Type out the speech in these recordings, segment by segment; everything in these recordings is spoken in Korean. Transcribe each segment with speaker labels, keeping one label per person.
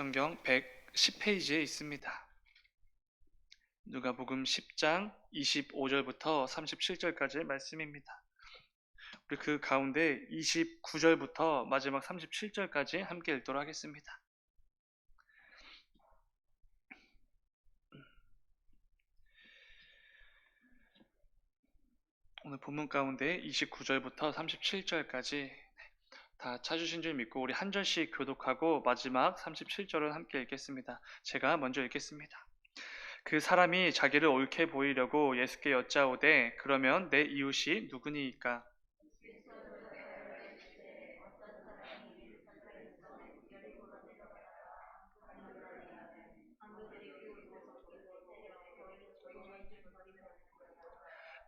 Speaker 1: 성경 110페이지에 있습니다. 누가복음 10장 25절부터 37절까지의 말씀입니다. 우리 그 가운데 29절부터 마지막 37절까지 함께 읽도록 하겠습니다. 오늘 본문 가운데 29절부터 37절까지 다 찾으신 줄 믿고 우리 한 절씩 교독하고 마지막 37절을 함께 읽겠습니다. 제가 먼저 읽겠습니다. 그 사람이 자기를 옳게 보이려고 예수께 여짜오되 그러면 내 이웃이 누구니이까?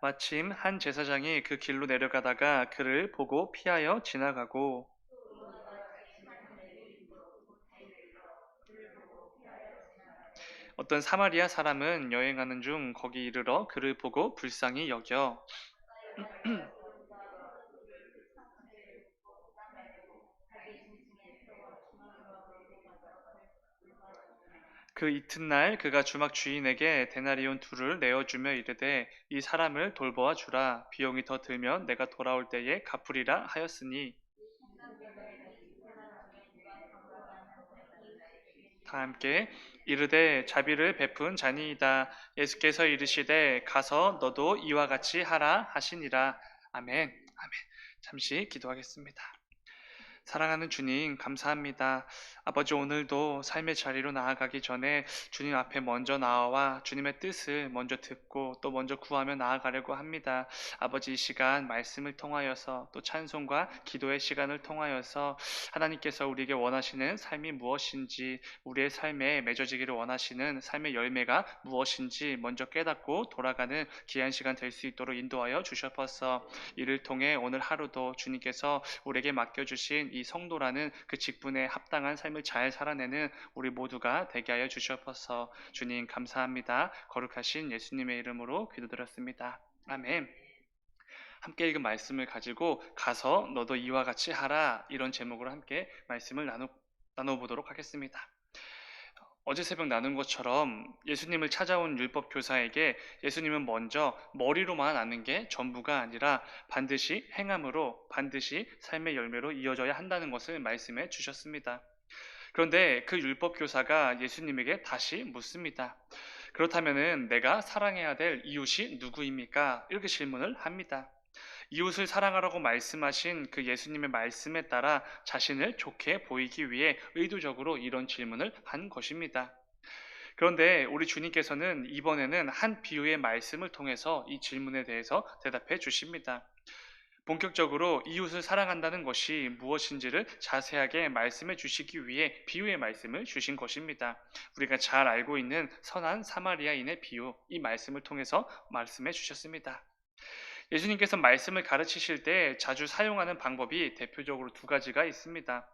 Speaker 1: 마침 한 제사장이 그 길로 내려가다가 그를 보고 피하여 지나가고 어떤 사마리아 사람은 여행하는 중 거기 이르러 그를 보고 불쌍히 여겨 그 이튿날 그가 주막 주인에게 데나리온 둘을 내어주며 이르되 이 사람을 돌보아 주라 비용이 더 들면 내가 돌아올 때에 갚으리라 하였으니 다 함께 이르되 자비를 베푼 자니이다. 예수께서 이르시되 가서 너도 이와 같이 하라 하시니라. 아멘. 아멘. 잠시 기도하겠습니다. 사랑하는 주님, 감사합니다. 아버지, 오늘도 삶의 자리로 나아가기 전에 주님 앞에 먼저 나와 주님의 뜻을 먼저 듣고 또 먼저 구하며 나아가려고 합니다. 아버지, 이 시간 말씀을 통하여서 또 찬송과 기도의 시간을 통하여서 하나님께서 우리에게 원하시는 삶이 무엇인지, 우리의 삶에 맺어지기를 원하시는 삶의 열매가 무엇인지 먼저 깨닫고 돌아가는 귀한 시간 될 수 있도록 인도하여 주셔서 이를 통해 오늘 하루도 주님께서 우리에게 맡겨주신 이 성도라는 그 직분에 합당한 삶을 잘 살아내는 우리 모두가 되게 하여 주시옵소서. 주님 감사합니다. 거룩하신 예수님의 이름으로 기도드렸습니다. 아멘. 함께 읽은 말씀을 가지고 가서 너도 이와 같이 하라 이런 제목으로 함께 말씀을 나눠보도록 하겠습니다. 어제 새벽 나눈 것처럼 예수님을 찾아온 율법 교사에게 예수님은 먼저 머리로만 아는 게 전부가 아니라 반드시 행함으로 반드시 삶의 열매로 이어져야 한다는 것을 말씀해 주셨습니다. 그런데 그 율법 교사가 예수님에게 다시 묻습니다. 그렇다면은 내가 사랑해야 될 이웃이 누구입니까? 이렇게 질문을 합니다. 이웃을 사랑하라고 말씀하신 그 예수님의 말씀에 따라 자신을 좋게 보이기 위해 의도적으로 이런 질문을 한 것입니다. 그런데 우리 주님께서는 이번에는 한 비유의 말씀을 통해서 이 질문에 대해서 대답해 주십니다. 본격적으로 이웃을 사랑한다는 것이 무엇인지를 자세하게 말씀해 주시기 위해 비유의 말씀을 주신 것입니다. 우리가 잘 알고 있는 선한 사마리아인의 비유, 이 말씀을 통해서 말씀해 주셨습니다. 예수님께서 말씀을 가르치실 때 자주 사용하는 방법이 대표적으로 두 가지가 있습니다.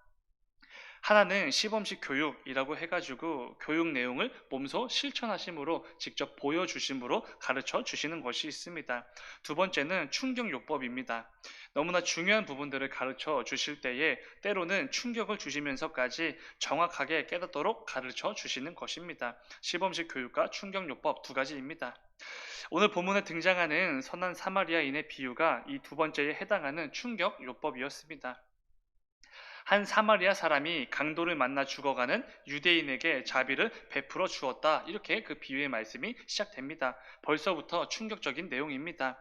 Speaker 1: 하나는 시범식 교육이라고 해가지고 교육 내용을 몸소 실천하심으로 직접 보여주심으로 가르쳐 주시는 것이 있습니다. 두 번째는 충격요법입니다. 너무나 중요한 부분들을 가르쳐 주실 때에 때로는 충격을 주시면서까지 정확하게 깨닫도록 가르쳐 주시는 것입니다. 시범식 교육과 충격요법 두 가지입니다. 오늘 본문에 등장하는 선한 사마리아인의 비유가 이 두 번째에 해당하는 충격요법이었습니다. 한 사마리아 사람이 강도를 만나 죽어가는 유대인에게 자비를 베풀어 주었다. 이렇게 그 비유의 말씀이 시작됩니다. 벌써부터 충격적인 내용입니다.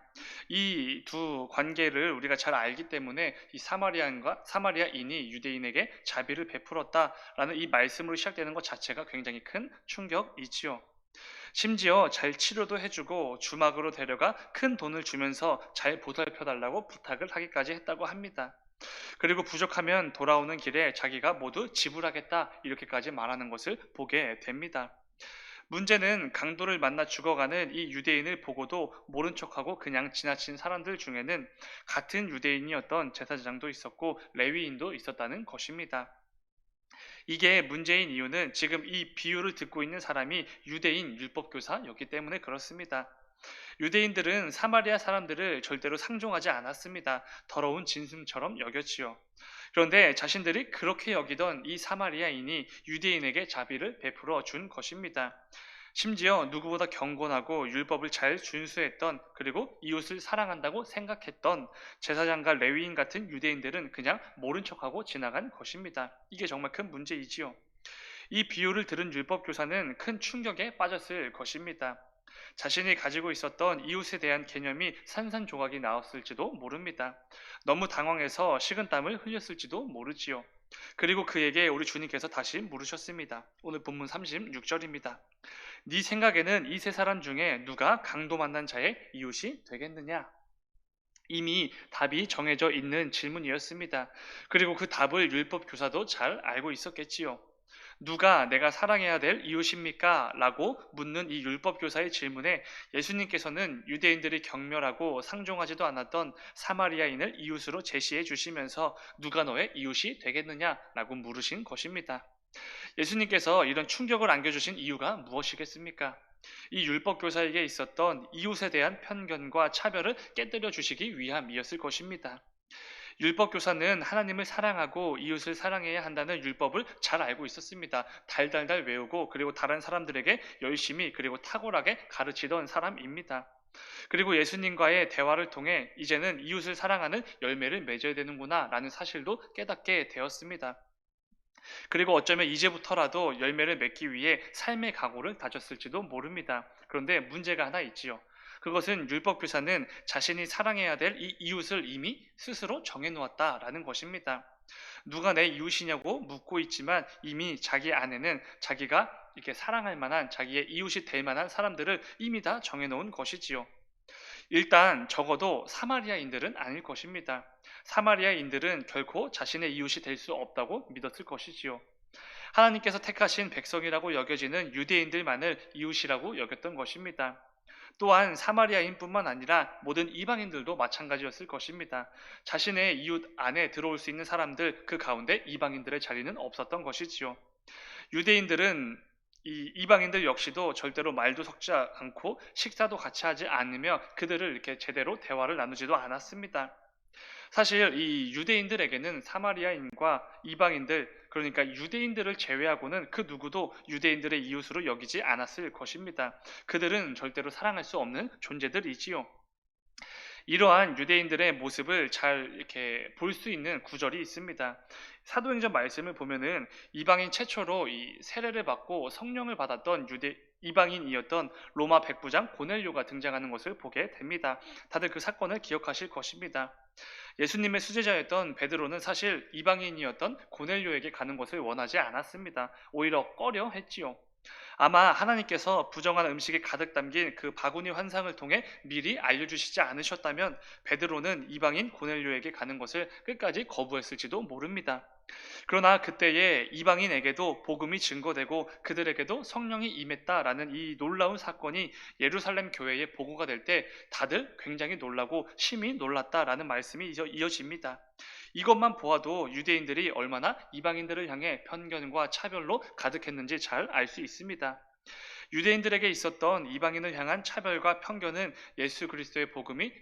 Speaker 1: 이 두 관계를 우리가 잘 알기 때문에 이 사마리아인이 유대인에게 자비를 베풀었다라는 이 말씀으로 시작되는 것 자체가 굉장히 큰 충격이지요. 심지어 잘 치료도 해주고 주막으로 데려가 큰 돈을 주면서 잘 보살펴달라고 부탁을 하기까지 했다고 합니다. 그리고 부족하면 돌아오는 길에 자기가 모두 지불하겠다 이렇게까지 말하는 것을 보게 됩니다. 문제는 강도를 만나 죽어가는 이 유대인을 보고도 모른 척하고 그냥 지나친 사람들 중에는 같은 유대인이었던 제사장도 있었고 레위인도 있었다는 것입니다. 이게 문제인 이유는 지금 이 비유를 듣고 있는 사람이 유대인 율법교사였기 때문에 그렇습니다. 유대인들은 사마리아 사람들을 절대로 상종하지 않았습니다. 더러운 짐승처럼 여겼지요. 그런데 자신들이 그렇게 여기던 이 사마리아인이 유대인에게 자비를 베풀어 준 것입니다. 심지어 누구보다 경건하고 율법을 잘 준수했던, 그리고 이웃을 사랑한다고 생각했던 제사장과 레위인 같은 유대인들은 그냥 모른 척하고 지나간 것입니다. 이게 정말 큰 문제이지요. 이 비유를 들은 율법 교사는 큰 충격에 빠졌을 것입니다. 자신이 가지고 있었던 이웃에 대한 개념이 산산조각이 나왔을지도 모릅니다. 너무 당황해서 식은땀을 흘렸을지도 모르지요. 그리고 그에게 우리 주님께서 다시 물으셨습니다. 오늘 본문 36절입니다. 네 생각에는 이 세 사람 중에 누가 강도 만난 자의 이웃이 되겠느냐? 이미 답이 정해져 있는 질문이었습니다. 그리고 그 답을 율법 교사도 잘 알고 있었겠지요. 누가 내가 사랑해야 될 이웃입니까? 라고 묻는 이 율법 교사의 질문에 예수님께서는 유대인들이 경멸하고 상종하지도 않았던 사마리아인을 이웃으로 제시해 주시면서 누가 너의 이웃이 되겠느냐? 라고 물으신 것입니다. 예수님께서 이런 충격을 안겨주신 이유가 무엇이겠습니까? 이 율법 교사에게 있었던 이웃에 대한 편견과 차별을 깨뜨려 주시기 위함이었을 것입니다. 율법 교사는 하나님을 사랑하고 이웃을 사랑해야 한다는 율법을 잘 알고 있었습니다. 달달달 외우고 그리고 다른 사람들에게 열심히 그리고 탁월하게 가르치던 사람입니다. 그리고 예수님과의 대화를 통해 이제는 이웃을 사랑하는 열매를 맺어야 되는구나 라는 사실도 깨닫게 되었습니다. 그리고 어쩌면 이제부터라도 열매를 맺기 위해 삶의 각오를 다졌을지도 모릅니다. 그런데 문제가 하나 있지요. 그것은 율법 교사는 자신이 사랑해야 될 이 이웃을 이미 스스로 정해놓았다라는 것입니다. 누가 내 이웃이냐고 묻고 있지만 이미 자기 안에는 자기가 이렇게 사랑할 만한, 자기의 이웃이 될 만한 사람들을 이미 다 정해놓은 것이지요. 일단 적어도 사마리아인들은 아닐 것입니다. 사마리아인들은 결코 자신의 이웃이 될 수 없다고 믿었을 것이지요. 하나님께서 택하신 백성이라고 여겨지는 유대인들만을 이웃이라고 여겼던 것입니다. 또한 사마리아인뿐만 아니라 모든 이방인들도 마찬가지였을 것입니다. 자신의 이웃 안에 들어올 수 있는 사람들, 그 가운데 이방인들의 자리는 없었던 것이지요. 유대인들은 이 이방인들 역시도 절대로 말도 섞지 않고 식사도 같이 하지 않으며 그들을 이렇게 제대로 대화를 나누지도 않았습니다. 사실 이 유대인들에게는 사마리아인과 이방인들, 그러니까 유대인들을 제외하고는 그 누구도 유대인들의 이웃으로 여기지 않았을 것입니다. 그들은 절대로 사랑할 수 없는 존재들이지요. 이러한 유대인들의 모습을 잘 이렇게 볼 수 있는 구절이 있습니다. 사도행전 말씀을 보면은 이방인 최초로 이 세례를 받고 성령을 받았던 이방인이었던 로마 백부장 고넬료가 등장하는 것을 보게 됩니다. 다들 그 사건을 기억하실 것입니다. 예수님의 수제자였던 베드로는 사실 이방인이었던 고넬료에게 가는 것을 원하지 않았습니다. 오히려 꺼려 했지요. 아마 하나님께서 부정한 음식이 가득 담긴 그 바구니 환상을 통해 미리 알려주시지 않으셨다면 베드로는 이방인 고넬료에게 가는 것을 끝까지 거부했을지도 모릅니다. 그러나 그때에 이방인에게도 복음이 증거되고 그들에게도 성령이 임했다라는 이 놀라운 사건이 예루살렘 교회에 보고가 될 때 다들 굉장히 놀라고 심히 놀랐다라는 말씀이 이어집니다. 이것만 보아도 유대인들이 얼마나 이방인들을 향해 편견과 차별로 가득했는지 잘 알 수 있습니다. 유대인들에게 있었던 이방인을 향한 차별과 편견은 예수 그리스도의 복음이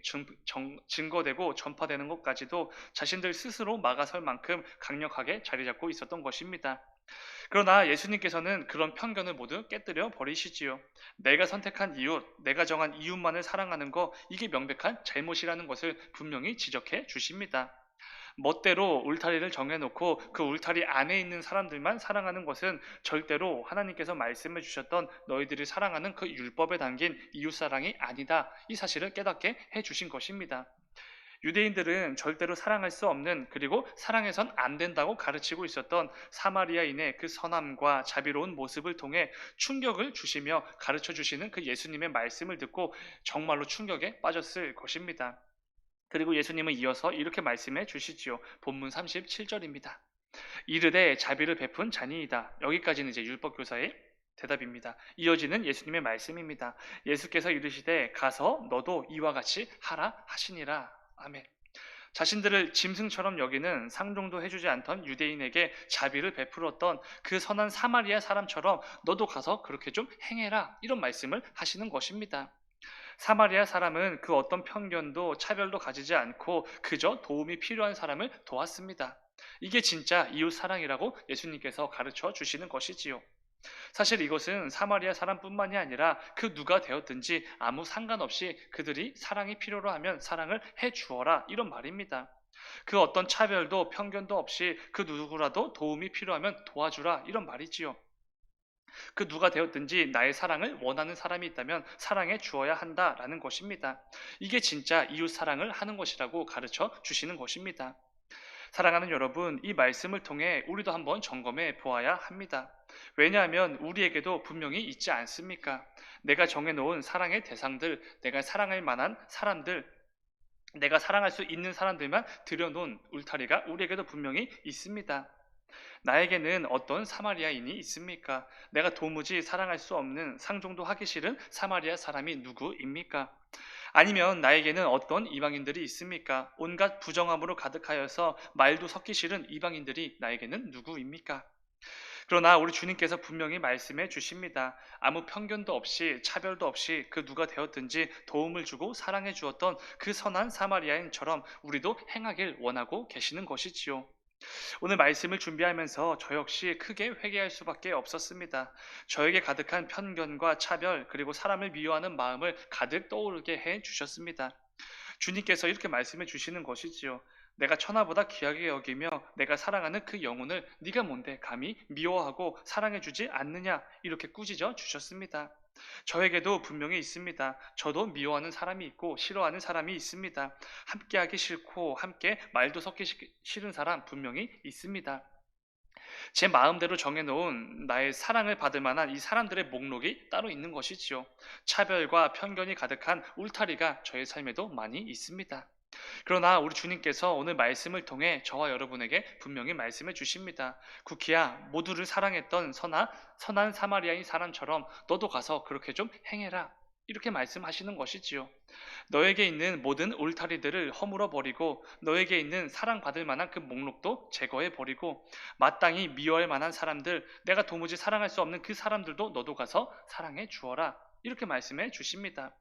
Speaker 1: 증거되고 전파되는 것까지도 자신들 스스로 막아설 만큼 강력하게 자리 잡고 있었던 것입니다. 그러나 예수님께서는 그런 편견을 모두 깨뜨려 버리시지요. 내가 선택한 이웃, 내가 정한 이웃만을 사랑하는 거, 이게 명백한 잘못이라는 것을 분명히 지적해 주십니다. 멋대로 울타리를 정해놓고 그 울타리 안에 있는 사람들만 사랑하는 것은 절대로 하나님께서 말씀해 주셨던 너희들이 사랑하는 그 율법에 담긴 이웃사랑이 아니다. 이 사실을 깨닫게 해주신 것입니다. 유대인들은 절대로 사랑할 수 없는, 그리고 사랑해선 안 된다고 가르치고 있었던 사마리아인의 그 선함과 자비로운 모습을 통해 충격을 주시며 가르쳐 주시는 그 예수님의 말씀을 듣고 정말로 충격에 빠졌을 것입니다. 그리고 예수님은 이어서 이렇게 말씀해 주시지요. 본문 37절입니다. 이르되 자비를 베푼 자니이다. 여기까지는 이제 율법교사의 대답입니다. 이어지는 예수님의 말씀입니다. 예수께서 이르시되 가서 너도 이와 같이 하라 하시니라. 아멘. 자신들을 짐승처럼 여기는, 상종도 해주지 않던 유대인에게 자비를 베풀었던 그 선한 사마리아 사람처럼 너도 가서 그렇게 좀 행해라, 이런 말씀을 하시는 것입니다. 사마리아 사람은 그 어떤 편견도 차별도 가지지 않고 그저 도움이 필요한 사람을 도왔습니다. 이게 진짜 이웃 사랑이라고 예수님께서 가르쳐 주시는 것이지요. 사실 이것은 사마리아 사람뿐만이 아니라 그 누가 되었든지 아무 상관없이 그들이 사랑이 필요로 하면 사랑을 해 주어라 이런 말입니다. 그 어떤 차별도 편견도 없이 그 누구라도 도움이 필요하면 도와주라 이런 말이지요. 그 누가 되었든지 나의 사랑을 원하는 사람이 있다면 사랑해 주어야 한다라는 것입니다. 이게 진짜 이웃 사랑을 하는 것이라고 가르쳐 주시는 것입니다. 사랑하는 여러분, 이 말씀을 통해 우리도 한번 점검해 보아야 합니다. 왜냐하면 우리에게도 분명히 있지 않습니까? 내가 정해놓은 사랑의 대상들, 내가 사랑할 만한 사람들, 내가 사랑할 수 있는 사람들만 들여놓은 울타리가 우리에게도 분명히 있습니다. 나에게는 어떤 사마리아인이 있습니까? 내가 도무지 사랑할 수 없는 상종도 하기 싫은 사마리아 사람이 누구입니까? 아니면 나에게는 어떤 이방인들이 있습니까? 온갖 부정함으로 가득하여서 말도 섞기 싫은 이방인들이 나에게는 누구입니까? 그러나 우리 주님께서 분명히 말씀해 주십니다. 아무 편견도 없이 차별도 없이 그 누가 되었든지 도움을 주고 사랑해 주었던 그 선한 사마리아인처럼 우리도 행하길 원하고 계시는 것이지요. 오늘 말씀을 준비하면서 저 역시 크게 회개할 수밖에 없었습니다. 저에게 가득한 편견과 차별 그리고 사람을 미워하는 마음을 가득 떠오르게 해 주셨습니다. 주님께서 이렇게 말씀해 주시는 것이지요. 내가 천하보다 귀하게 여기며 내가 사랑하는 그 영혼을 네가 뭔데 감히 미워하고 사랑해 주지 않느냐 이렇게 꾸짖어 주셨습니다. 저에게도 분명히 있습니다. 저도 미워하는 사람이 있고 싫어하는 사람이 있습니다. 함께하기 싫고 함께 말도 섞기 싫은 사람 분명히 있습니다. 제 마음대로 정해놓은 나의 사랑을 받을 만한 이 사람들의 목록이 따로 있는 것이지요. 차별과 편견이 가득한 울타리가 저의 삶에도 많이 있습니다. 그러나 우리 주님께서 오늘 말씀을 통해 저와 여러분에게 분명히 말씀해 주십니다. 쿠키야, 모두를 사랑했던 선한 사마리아인 사람처럼 너도 가서 그렇게 좀 행해라. 이렇게 말씀하시는 것이지요. 너에게 있는 모든 울타리들을 허물어 버리고 너에게 있는 사랑받을 만한 그 목록도 제거해 버리고 마땅히 미워할 만한 사람들, 내가 도무지 사랑할 수 없는 그 사람들도 너도 가서 사랑해 주어라. 이렇게 말씀해 주십니다.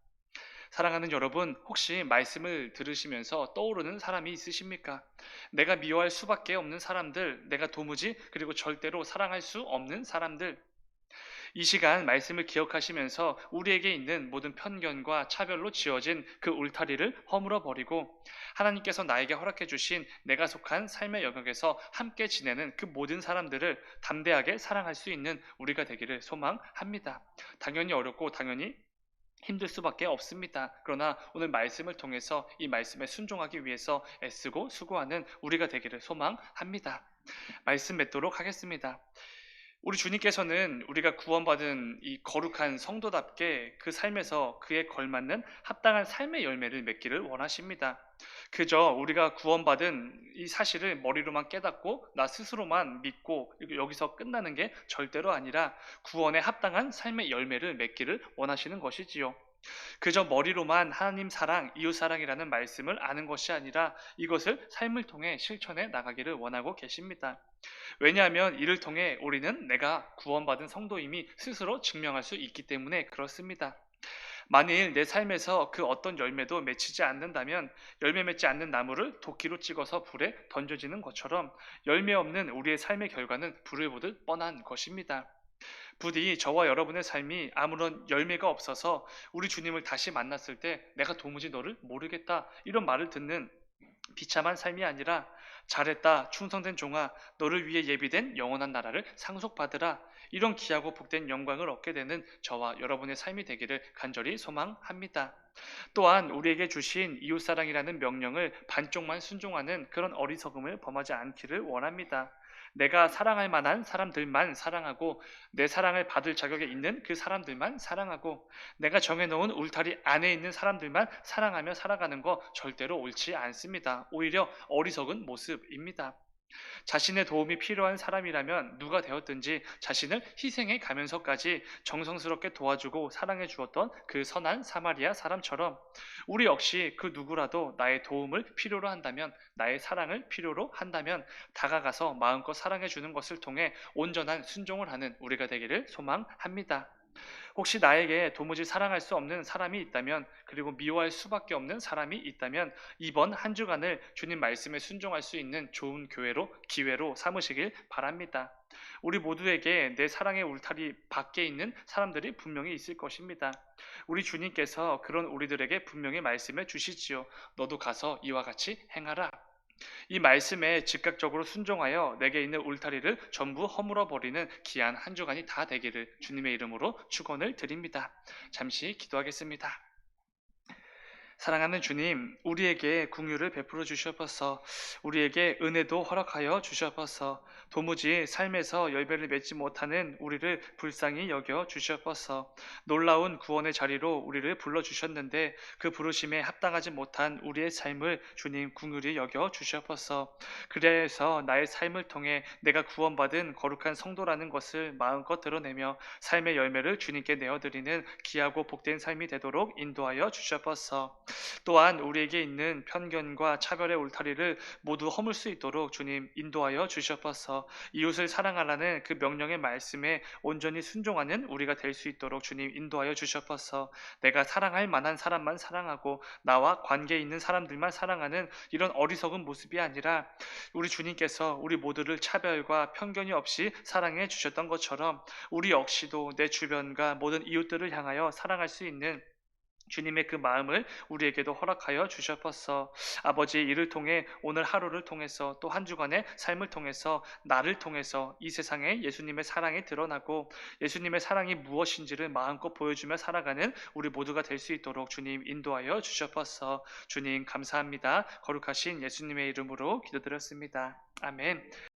Speaker 1: 사랑하는 여러분, 혹시 말씀을 들으시면서 떠오르는 사람이 있으십니까? 내가 미워할 수밖에 없는 사람들, 내가 도무지 그리고 절대로 사랑할 수 없는 사람들, 이 시간 말씀을 기억하시면서 우리에게 있는 모든 편견과 차별로 지어진 그 울타리를 허물어 버리고 하나님께서 나에게 허락해 주신 내가 속한 삶의 영역에서 함께 지내는 그 모든 사람들을 담대하게 사랑할 수 있는 우리가 되기를 소망합니다. 당연히 어렵고 당연히 힘들 수밖에 없습니다. 그러나 오늘 말씀을 통해서 이 말씀에 순종하기 위해서 애쓰고 수고하는 우리가 되기를 소망합니다. 말씀 맺도록 하겠습니다. 우리 주님께서는 우리가 구원받은 이 거룩한 성도답게 그 삶에서 그에 걸맞는 합당한 삶의 열매를 맺기를 원하십니다. 그저 우리가 구원받은 이 사실을 머리로만 깨닫고 나 스스로만 믿고 여기서 끝나는 게 절대로 아니라 구원에 합당한 삶의 열매를 맺기를 원하시는 것이지요. 그저 머리로만 하나님 사랑, 이웃 사랑이라는 말씀을 아는 것이 아니라 이것을 삶을 통해 실천해 나가기를 원하고 계십니다. 왜냐하면 이를 통해 우리는 내가 구원받은 성도임이 스스로 증명할 수 있기 때문에 그렇습니다. 만일 내 삶에서 그 어떤 열매도 맺히지 않는다면 열매 맺지 않는 나무를 도끼로 찍어서 불에 던져지는 것처럼 열매 없는 우리의 삶의 결과는 불을 보듯 뻔한 것입니다. 부디 저와 여러분의 삶이 아무런 열매가 없어서 우리 주님을 다시 만났을 때 내가 도무지 너를 모르겠다 이런 말을 듣는 비참한 삶이 아니라 잘했다 충성된 종아 너를 위해 예비된 영원한 나라를 상속받으라 이런 귀하고 복된 영광을 얻게 되는 저와 여러분의 삶이 되기를 간절히 소망합니다. 또한 우리에게 주신 이웃사랑이라는 명령을 반쪽만 순종하는 그런 어리석음을 범하지 않기를 원합니다. 내가 사랑할 만한 사람들만 사랑하고 내 사랑을 받을 자격에 있는 그 사람들만 사랑하고 내가 정해놓은 울타리 안에 있는 사람들만 사랑하며 살아가는 거 절대로 옳지 않습니다. 오히려 어리석은 모습입니다. 자신의 도움이 필요한 사람이라면 누가 되었든지 자신을 희생해 가면서까지 정성스럽게 도와주고 사랑해 주었던 그 선한 사마리아 사람처럼 우리 역시 그 누구라도 나의 도움을 필요로 한다면 나의 사랑을 필요로 한다면 다가가서 마음껏 사랑해 주는 것을 통해 온전한 순종을 하는 우리가 되기를 소망합니다. 혹시 나에게 도무지 사랑할 수 없는 사람이 있다면, 그리고 미워할 수밖에 없는 사람이 있다면 이번 한 주간을 주님 말씀에 순종할 수 있는 좋은 기회로 삼으시길 바랍니다. 우리 모두에게 내 사랑의 울타리 밖에 있는 사람들이 분명히 있을 것입니다. 우리 주님께서 그런 우리들에게 분명히 말씀해 주시지요. 너도 가서 이와 같이 행하라. 이 말씀에 즉각적으로 순종하여 내게 있는 울타리를 전부 허물어 버리는 귀한 한 주간이 다 되기를 주님의 이름으로 축원을 드립니다. 잠시 기도하겠습니다. 사랑하는 주님, 우리에게 긍휼을 베풀어 주셔서 우리에게 은혜도 허락하여 주셔서 도무지 삶에서 열매를 맺지 못하는 우리를 불쌍히 여겨 주셔서 놀라운 구원의 자리로 우리를 불러 주셨는데 그 부르심에 합당하지 못한 우리의 삶을 주님 긍휼히 여겨 주셔서 그래서 나의 삶을 통해 내가 구원받은 거룩한 성도라는 것을 마음껏 드러내며 삶의 열매를 주님께 내어드리는 귀하고 복된 삶이 되도록 인도하여 주셔서 또한 우리에게 있는 편견과 차별의 울타리를 모두 허물 수 있도록 주님 인도하여 주셔서 이웃을 사랑하라는 그 명령의 말씀에 온전히 순종하는 우리가 될 수 있도록 주님 인도하여 주셔서 내가 사랑할 만한 사람만 사랑하고 나와 관계 있는 사람들만 사랑하는 이런 어리석은 모습이 아니라 우리 주님께서 우리 모두를 차별과 편견이 없이 사랑해 주셨던 것처럼 우리 역시도 내 주변과 모든 이웃들을 향하여 사랑할 수 있는 주님의 그 마음을 우리에게도 허락하여 주셨어. 아버지, 이를 통해 오늘 하루를 통해서 또 한 주간의 삶을 통해서 나를 통해서 이 세상에 예수님의 사랑이 드러나고 예수님의 사랑이 무엇인지를 마음껏 보여주며 살아가는 우리 모두가 될 수 있도록 주님 인도하여 주셨어. 주님 감사합니다. 거룩하신 예수님의 이름으로 기도드렸습니다. 아멘.